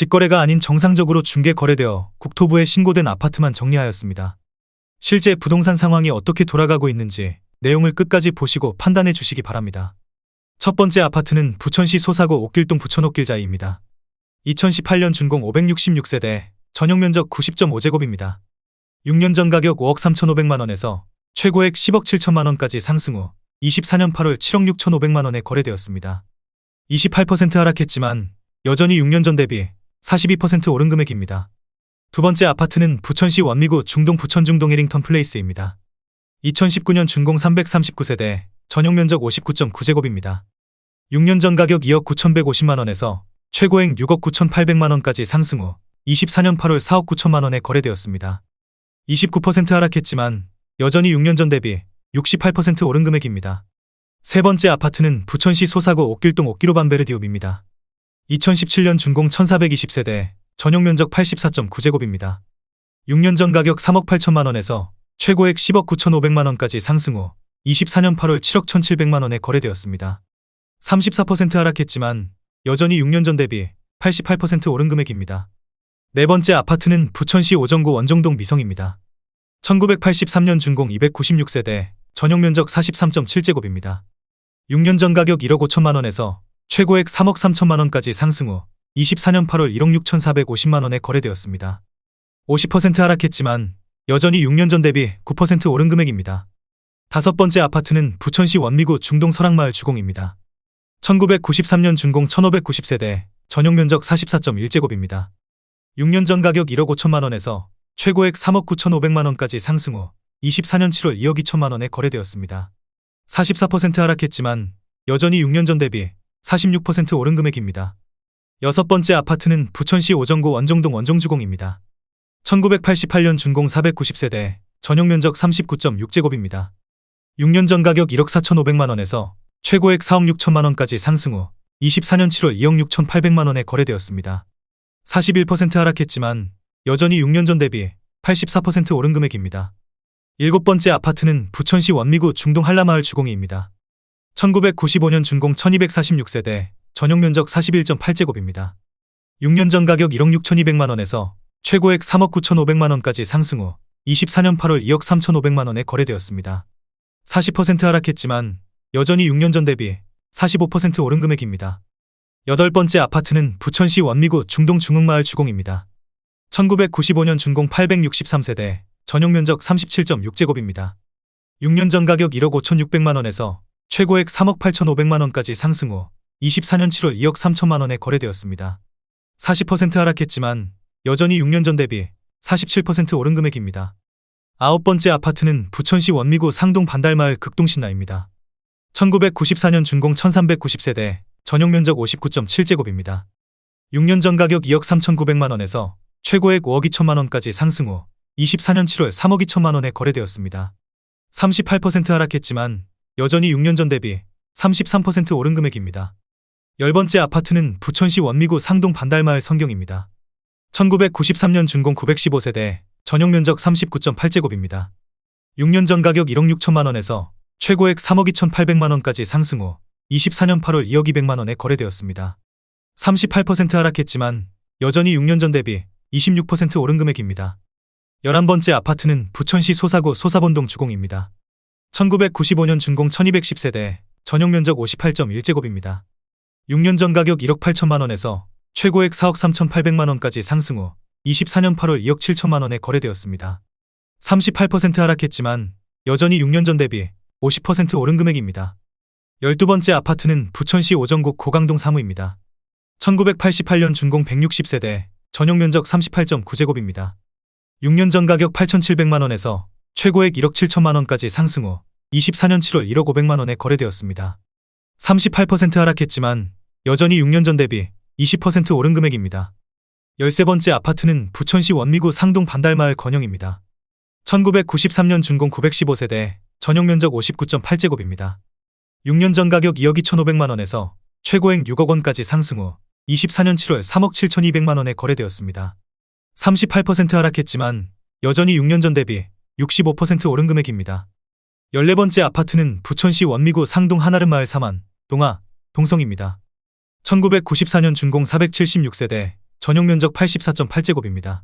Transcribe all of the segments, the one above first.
직거래가 아닌 정상적으로 중개 거래되어 국토부에 신고된 아파트만 정리하였습니다. 실제 부동산 상황이 어떻게 돌아가고 있는지 내용을 끝까지 보시고 판단해 주시기 바랍니다. 첫 번째 아파트는 부천시 소사구 옥길동 부천옥길자이입니다. 2018년 준공 566세대, 전용면적 90.5제곱입니다. 6년 전 가격 5억 3,500만원에서 최고액 10억 7천만원까지 상승 후 24년 8월 7억 6,500만원에 거래되었습니다. 28% 하락했지만 여전히 6년 전 대비 42% 오른 금액입니다. 두 번째 아파트는 부천시 원미구 중동 부천중동 해링턴 플레이스입니다. 2019년 준공 339세대, 전용면적 59.9제곱입니다. 6년 전 가격 2억 9,150만원에서 최고액 6억 9,800만원까지 상승 후 24년 8월 4억 9천만원에 거래되었습니다. 29% 하락했지만 여전히 6년 전 대비 68% 오른 금액입니다. 세 번째 아파트는 부천시 소사구 옥길동 옥기로반베르디움입니다. 2017년 준공 1420세대, 전용면적 84.9제곱입니다. 6년 전 가격 3억 8천만원에서 최고액 10억 9,500만원까지 상승 후 24년 8월 7억 1,700만원에 거래되었습니다. 34% 하락했지만 여전히 6년 전 대비 88% 오른 금액입니다. 네 번째 아파트는 부천시 오정구 원정동 미성입니다. 1983년 준공 296세대, 전용면적 43.7제곱입니다. 6년 전 가격 1억 5천만원에서 최고액 3억 3천만원까지 상승 후 24년 8월 1억 6,450만원에 거래되었습니다. 50% 하락했지만 여전히 6년 전 대비 9% 오른 금액입니다. 다섯 번째 아파트는 부천시 원미구 중동 설악마을 주공입니다. 1993년 준공 1590세대, 전용면적 44.1제곱입니다. 6년 전 가격 1억 5천만원에서 최고액 3억 9,500만원까지 상승 후 24년 7월 2억 2천만원에 거래되었습니다. 44% 하락했지만 여전히 6년 전 대비 46% 오른 금액입니다. 여섯 번째 아파트는 부천시 오정구 원정동 원정주공입니다. 1988년 준공 490세대, 전용면적 39.6제곱입니다. 6년 전 가격 1억 4,500만원에서 최고액 4억 6천만원까지 상승 후 24년 7월 2억 6,800만원에 거래되었습니다. 41% 하락했지만 여전히 6년 전 대비 84% 오른 금액입니다. 일곱 번째 아파트는 부천시 원미구 중동 한라마을 주공이입니다. 1995년 준공 1246세대, 전용면적 41.8제곱입니다. 6년 전 가격 1억 6,200만원에서 최고액 3억 9,500만원까지 상승 후 24년 8월 2억 3,500만원에 거래되었습니다. 40% 하락했지만 여전히 6년 전 대비 45% 오른 금액입니다. 여덟 번째 아파트는 부천시 원미구 중동 중흥마을 주공입니다. 1995년 준공 863세대, 전용면적 37.6제곱입니다. 6년 전 가격 1억 5,600만원에서 최고액 3억 8,500만원까지 상승 후 24년 7월 2억 3천만원에 거래되었습니다. 40% 하락했지만 여전히 6년 전 대비 47% 오른 금액입니다. 아홉 번째 아파트는 부천시 원미구 상동 반달마을 극동신라입니다. 1994년 준공 1390세대, 전용면적 59.7제곱입니다. 6년 전 가격 2억 3,900만원에서 최고액 5억 2천만원까지 상승 후 24년 7월 3억 2천만원에 거래되었습니다. 38% 하락했지만 여전히 6년 전 대비 33% 오른 금액입니다. 열 번째 아파트는 부천시 원미구 상동 반달마을 성경입니다. 1993년 준공 915세대, 전용면적 39.8제곱입니다. 6년 전 가격 1억 6천만원에서 최고액 3억 2,800만원까지 상승 후 24년 8월 2억 200만원에 거래되었습니다. 38% 하락했지만 여전히 6년 전 대비 26% 오른 금액입니다. 11번째 아파트는 부천시 소사구 소사본동 주공입니다. 1995년 준공 1210세대, 전용면적 58.1제곱입니다. 6년 전 가격 1억 8천만원에서 최고액 4억 3,800만원까지 상승 후 24년 8월 2억 7천만원에 거래되었습니다. 38% 하락했지만 여전히 6년 전 대비 50% 오른 금액입니다. 12번째 아파트는 부천시 오정구 고강동 사무입니다. 1988년 준공 160세대, 전용면적 38.9제곱입니다. 6년 전 가격 8,700만원에서 최고액 1억 7천만원까지 상승 후 24년 7월 1억 500만원에 거래되었습니다. 38% 하락했지만 여전히 6년 전 대비 20% 오른 금액입니다. 13번째 아파트는 부천시 원미구 상동 반달마을 건영입니다. 1993년 준공 915세대, 전용면적 59.8제곱입니다. 6년 전 가격 2억 2,500만원에서 최고액 6억 원까지 상승 후 24년 7월 3억 7,200만원에 거래되었습니다. 38% 하락했지만 여전히 6년 전 대비 65% 오른 금액입니다. 14번째 아파트는 부천시 원미구 상동 한아름마을 사만, 동아, 동성입니다. 1994년 준공 476세대, 전용 면적 84.8제곱입니다.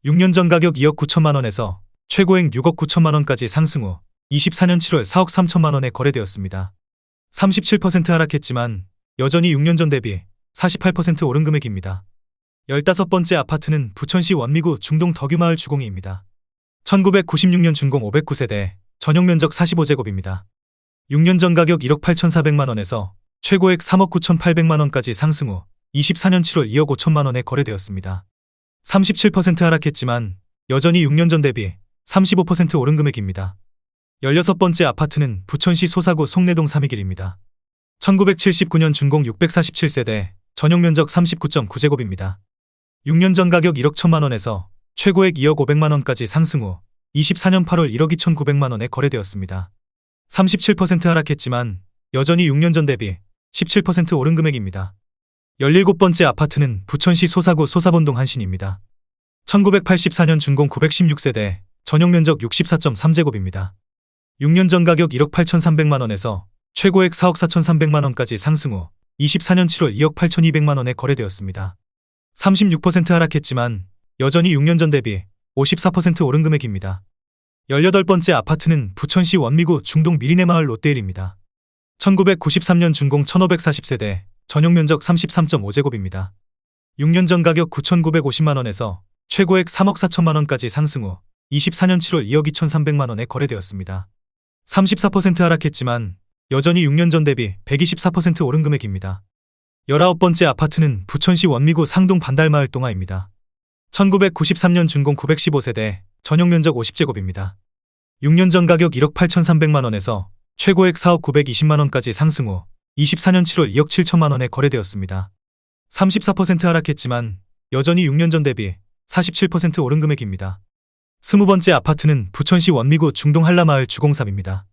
6년 전 가격 2억 9천만 원에서 최고액 6억 9천만 원까지 상승 후 24년 7월 4억 3천만 원에 거래되었습니다. 37% 하락했지만 여전히 6년 전 대비 48% 오른 금액입니다. 15번째 아파트는 부천시 원미구 중동 덕유마을 주공이입니다. 1996년 준공 509세대, 전용 면적 45제곱입니다. 6년 전 가격 1억 8,400만 원에서 최고액 3억 9,800만 원까지 상승 후 24년 7월 2억 5천만 원에 거래되었습니다. 37% 하락했지만 여전히 6년 전 대비 35% 오른 금액입니다. 16번째 아파트는 부천시 소사구 송내동 삼이길입니다. 1979년 준공 647세대, 전용 면적 39.9제곱입니다. 6년 전 가격 1억 1천만 원에서 최고액 2억 500만 원까지 상승 후 24년 8월 1억 2,900만 원에 거래되었습니다. 37% 하락했지만 여전히 6년 전 대비 17% 오른 금액입니다. 17번째 아파트는 부천시 소사구 소사본동 한신입니다. 1984년 준공 916세대, 전용 면적 64.3제곱입니다. 6년 전 가격 1억 8,300만 원에서 최고액 4억 4,300만 원까지 상승 후 24년 7월 2억 8,200만 원에 거래되었습니다. 36% 하락했지만 여전히 6년 전 대비 54% 오른 금액입니다. 18번째 아파트는 부천시 원미구 중동 미리네마을 롯데일입니다. 1993년 준공 1540세대, 전용 면적 33.5제곱입니다. 6년 전 가격 9,950만 원에서 최고액 3억 4천만 원까지 상승 후 24년 7월 2억 2,300만 원에 거래되었습니다. 34% 하락했지만 여전히 6년 전 대비 124% 오른 금액입니다. 19번째 아파트는 부천시 원미구 상동 반달마을 동아입니다. 1993년 준공 915세대, 전용 면적 50제곱입니다. 6년 전 가격 1억 8,300만 원에서 최고액 4억 920만 원까지 상승 후 24년 7월 2억 7천만 원에 거래되었습니다. 34% 하락했지만 여전히 6년 전 대비 47% 오른 금액입니다. 20번째 아파트는 부천시 원미구 중동 한라마을 주공삼입니다.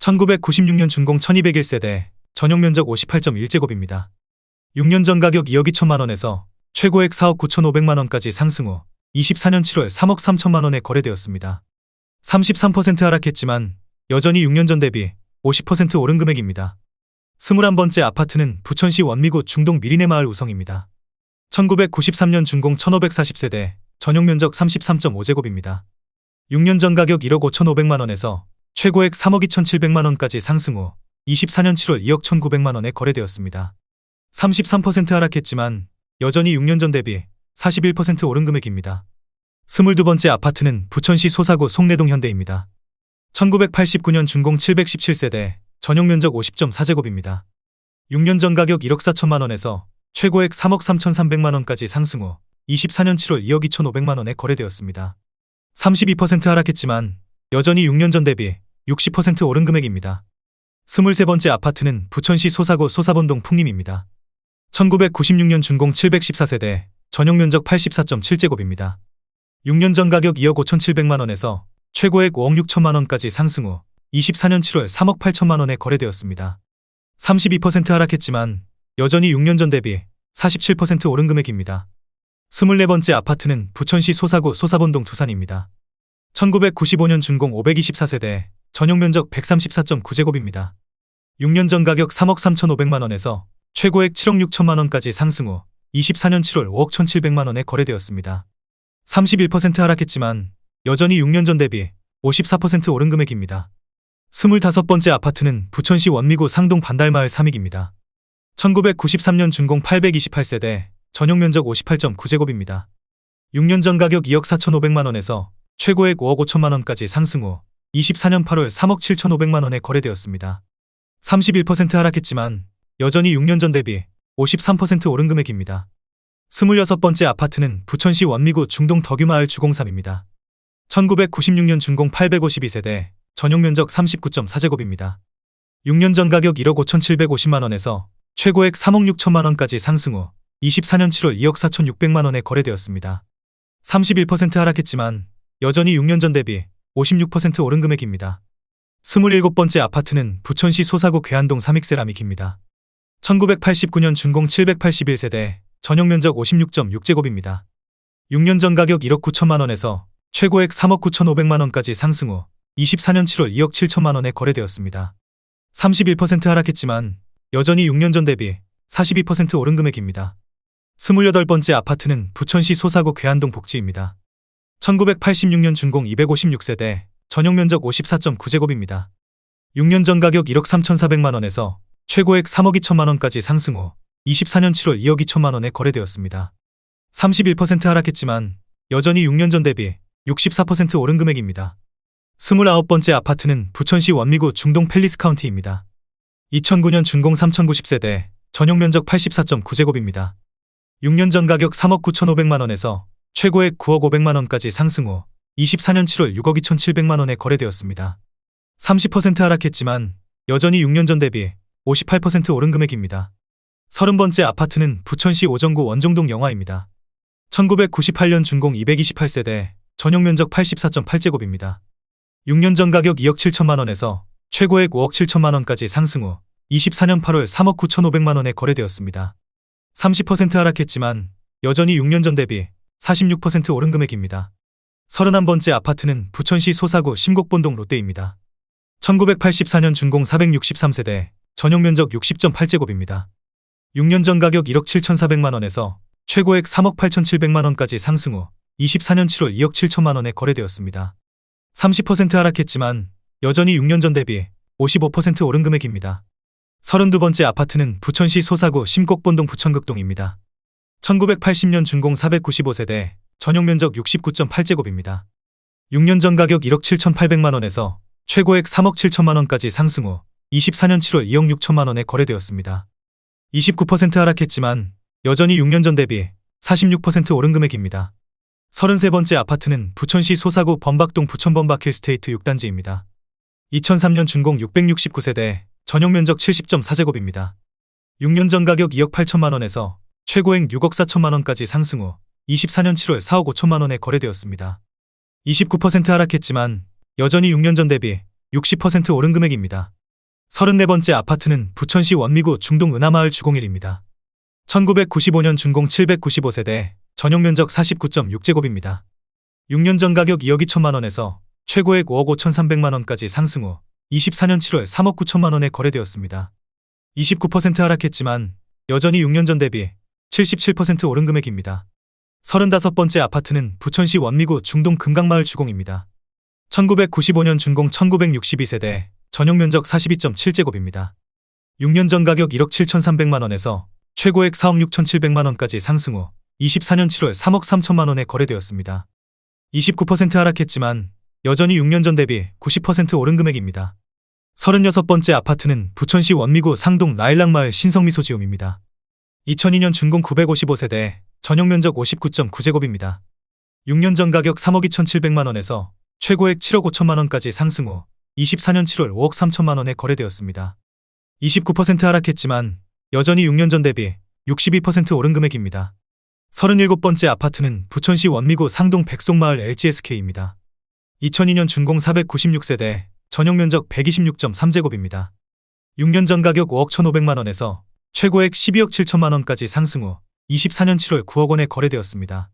1996년 준공 1201세대, 전용 면적 58.1제곱입니다. 6년 전 가격 2억 2천만 원에서 최고액 4억 9,500만 원까지 상승 후 24년 7월 3억 3천만 원에 거래되었습니다. 33% 하락했지만 여전히 6년 전 대비 50% 오른 금액입니다. 21번째 아파트는 부천시 원미구 중동 미리네마을 우성입니다. 1993년 준공 1540세대, 전용 면적 33.5제곱입니다. 6년 전 가격 1억 5,500만 원에서 최고액 3억 2,700만 원까지 상승 후 24년 7월 2억 1,900만 원에 거래되었습니다. 33% 하락했지만 여전히 6년 전 대비 41% 오른 금액입니다. 22번째 아파트는 부천시 소사구 송내동 현대입니다. 1989년 준공 717세대, 전용 면적 50.4제곱입니다. 6년 전 가격 1억 4천만 원에서 최고액 3억 3,300만 원까지 상승 후 24년 7월 2억 2,500만 원에 거래되었습니다. 32% 하락했지만 여전히 6년 전 대비 60% 오른 금액입니다. 23번째 아파트는 부천시 소사구 소사본동 풍림입니다. 1996년 준공 714세대, 전용 면적 84.7제곱입니다. 6년 전 가격 2억 5,700만 원에서 최고액 5억 6천만 원까지 상승 후 24년 7월 3억 8천만 원에 거래되었습니다. 32% 하락했지만 여전히 6년 전 대비 47% 오른 금액입니다. 24번째 아파트는 부천시 소사구 소사본동 두산입니다. 1995년 준공 524세대, 전용 면적 134.9제곱입니다. 6년 전 가격 3억 3,500만 원에서 최고액 7억 6천만 원까지 상승 후 24년 7월 5억 1,700만 원에 거래되었습니다. 31% 하락했지만 여전히 6년 전 대비 54% 오른 금액입니다. 25번째 아파트는 부천시 원미구 상동 반달마을 삼익입니다. 1993년 준공 828세대, 전용 면적 58.9제곱입니다. 6년 전 가격 2억 4,500만 원에서 최고액 5억 5천만 원까지 상승 후 24년 8월 3억 7,500만 원에 거래되었습니다. 31% 하락했지만 여전히 6년 전 대비 53% 오른 금액입니다. 26번째 아파트는 부천시 원미구 중동 덕유마을 주공삼입니다. 1996년 준공 852세대, 전용 면적 39.4제곱입니다. 6년 전 가격 1억 5,750만 원에서 최고액 3억 6천만 원까지 상승 후 24년 7월 2억 4,600만 원에 거래되었습니다. 31% 하락했지만 여전히 6년 전 대비 56% 오른 금액입니다. 27번째 아파트는 부천시 소사구 괴한동 삼익세라믹입니다. 1989년 준공 781세대, 전용 면적 56.6제곱입니다. 6년 전 가격 1억 9천만 원에서 최고액 3억 9,500만 원까지 상승 후 24년 7월 2억 7천만 원에 거래되었습니다. 31% 하락했지만 여전히 6년 전 대비 42% 오른 금액입니다. 28번째 아파트는 부천시 소사구 괴한동 복지입니다. 1986년 준공 256세대, 전용 면적 54.9제곱입니다. 6년 전 가격 1억 3,400만원에서 최고액 3억 2천만원까지 상승 후 24년 7월 2억 2천만원에 거래되었습니다. 31% 하락했지만 여전히 6년 전 대비 64% 오른 금액입니다. 29번째 아파트는 부천시 원미구 중동 팰리스 카운티입니다. 2009년 준공 3,090세대, 전용 면적 84.9제곱입니다. 6년 전 가격 3억 9,500만원에서 최고액 9억 500만원까지 상승 후 24년 7월 6억 2,700만원에 거래되었습니다. 30% 하락했지만 여전히 6년 전 대비 58% 오른 금액입니다. 30번째 아파트는 부천시 오정구 원종동 영화입니다. 1998년 준공 228세대, 전용 면적 84.8제곱입니다. 6년 전 가격 2억 7천만원에서 최고액 5억 7천만원까지 상승 후 24년 8월 3억 9,500만원에 거래되었습니다. 30% 하락했지만 여전히 6년 전 대비 46% 오른 금액입니다. 31번째 아파트는 부천시 소사구 심곡본동 롯데입니다. 1984년 준공 463세대, 전용 면적 60.8제곱입니다. 6년 전 가격 1억 7,400만원에서 최고액 3억 8,700만원까지 상승 후 24년 7월 2억 7천만원에 거래되었습니다. 30% 하락했지만 여전히 6년 전 대비 55% 오른 금액입니다. 32번째 아파트는 부천시 소사구 심곡본동 부천극동입니다. 1980년 준공 495세대, 전용 면적 69.8제곱입니다. 6년 전 가격 1억 7,800만원에서 최고액 3억 7천만원까지 상승 후 24년 7월 2억 6천만원에 거래되었습니다. 29% 하락했지만 여전히 6년 전 대비 46% 오른 금액입니다. 33번째 아파트는 부천시 소사구 범박동 부천범박 힐스테이트 6단지입니다. 2003년 준공 669세대, 전용 면적 70.4제곱입니다. 6년 전 가격 2억 8천만원에서 최고액 6억 4천만원까지 상승 후 24년 7월 4억 5천만원에 거래되었습니다. 29% 하락했지만 여전히 6년 전 대비 60% 오른 금액입니다. 34번째 아파트는 부천시 원미구 중동 은하마을 주공일입니다. 1995년 준공 795세대, 전용 면적 49.6제곱입니다. 6년 전 가격 2억 2천만원에서 최고액 5억 5,300만원까지 상승 후 24년 7월 3억 9천만원에 거래되었습니다. 29% 하락했지만 여전히 6년 전 대비 77% 오른 금액입니다. 35번째 아파트는 부천시 원미구 중동 금강마을 주공입니다. 1995년 준공 1962세대, 전용 면적 42.7제곱입니다. 6년 전 가격 1억 7,300만원에서 최고액 4억 6,700만원까지 상승 후 24년 7월 3억 3천만원에 거래되었습니다. 29% 하락했지만 여전히 6년 전 대비 90% 오른 금액입니다. 36번째 아파트는 부천시 원미구 상동 라일락마을 신성미소지움입니다. 2002년 준공 955세대, 전용 면적 59.9제곱입니다. 6년 전 가격 3억 2,700만원에서 최고액 7억 5천만원까지 상승 후 24년 7월 5억 3천만원에 거래되었습니다. 29% 하락했지만 여전히 6년 전 대비 62% 오른 금액입니다. 37번째 아파트는 부천시 원미구 상동 백송마을 LGSK입니다. 2002년 준공 496세대, 전용 면적 126.3제곱입니다. 6년 전 가격 5억 1,500만원에서 최고액 12억 7천만원까지 상승 후 24년 7월 9억 원에 거래되었습니다.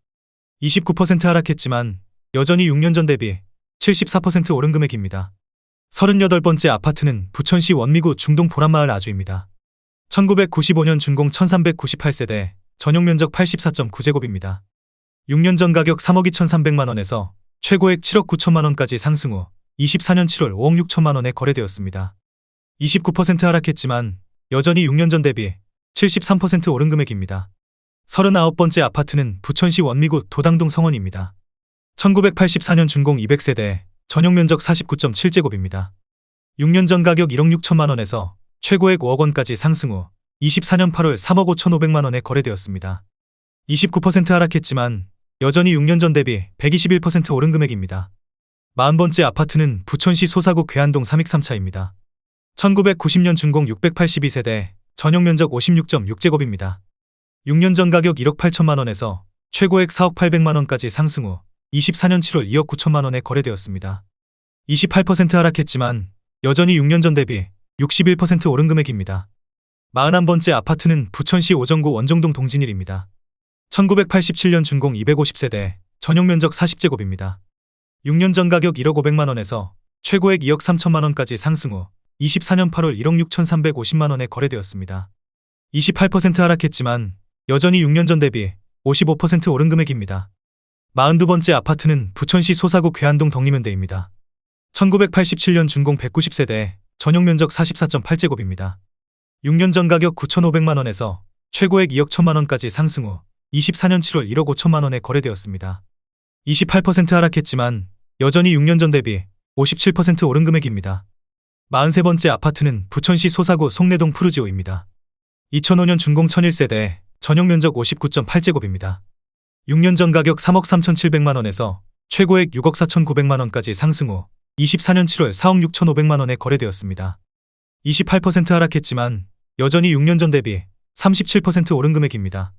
29% 하락했지만 여전히 6년 전 대비 74% 오른 금액입니다. 38번째 아파트는 부천시 원미구 중동 보란마을 아주입니다. 1995년 준공 1398세대, 전용 면적 84.9제곱입니다. 6년 전 가격 3억 2,300만원에서 최고액 7억 9천만원까지 상승 후 24년 7월 5억 6천만원에 거래되었습니다. 29% 하락했지만 여전히 6년 전 대비 73% 오른 금액입니다. 39번째 아파트는 부천시 원미구 도당동 성원입니다. 1984년 준공 200세대, 전용 면적 49.7제곱입니다. 6년 전 가격 1억 6천만원에서 최고액 5억 원까지 상승 후 24년 8월 3억 5,500만원에 거래되었습니다. 29% 하락했지만 여전히 6년 전 대비 121% 오른 금액입니다. 40번째 아파트는 부천시 소사구 괴한동 3익3차입니다. 1990년 준공 682세대, 전용 면적 56.6제곱입니다. 6년 전 가격 1억 8천만원에서 최고액 4억 800만원까지 상승 후 24년 7월 2억 9천만원에 거래되었습니다. 28% 하락했지만 여전히 6년 전 대비 61% 오른 금액입니다. 41번째 아파트는 부천시 오정구 원종동 동진일입니다. 1987년 준공 250세대, 전용 면적 40제곱입니다. 6년 전 가격 1억 500만원에서 최고액 2억 3천만원까지 상승 후 24년 8월 1억 6,350만원에 거래되었습니다. 28% 하락했지만 여전히 6년 전 대비 55% 오른 금액입니다. 42번째 아파트는 부천시 소사구 괴한동 덕리면대입니다. 1987년 준공 190세대, 전용 면적 44.8제곱입니다. 6년 전 가격 9,500만 원에서 최고액 2억 1천만 원까지 상승 후 24년 7월 1억 5천만 원에 거래되었습니다. 28% 하락했지만 여전히 6년 전 대비 57% 오른 금액입니다. 43번째 아파트는 부천시 소사구 송내동 푸르지오입니다. 2005년 준공 1001세대, 전용 면적 59.8제곱입니다. 6년 전 가격 3억 3,700만 원에서 최고액 6억 4,900만 원까지 상승 후 24년 7월 4억 6,500만 원에 거래되었습니다. 28% 하락했지만 여전히 6년 전 대비 37% 오른 금액입니다.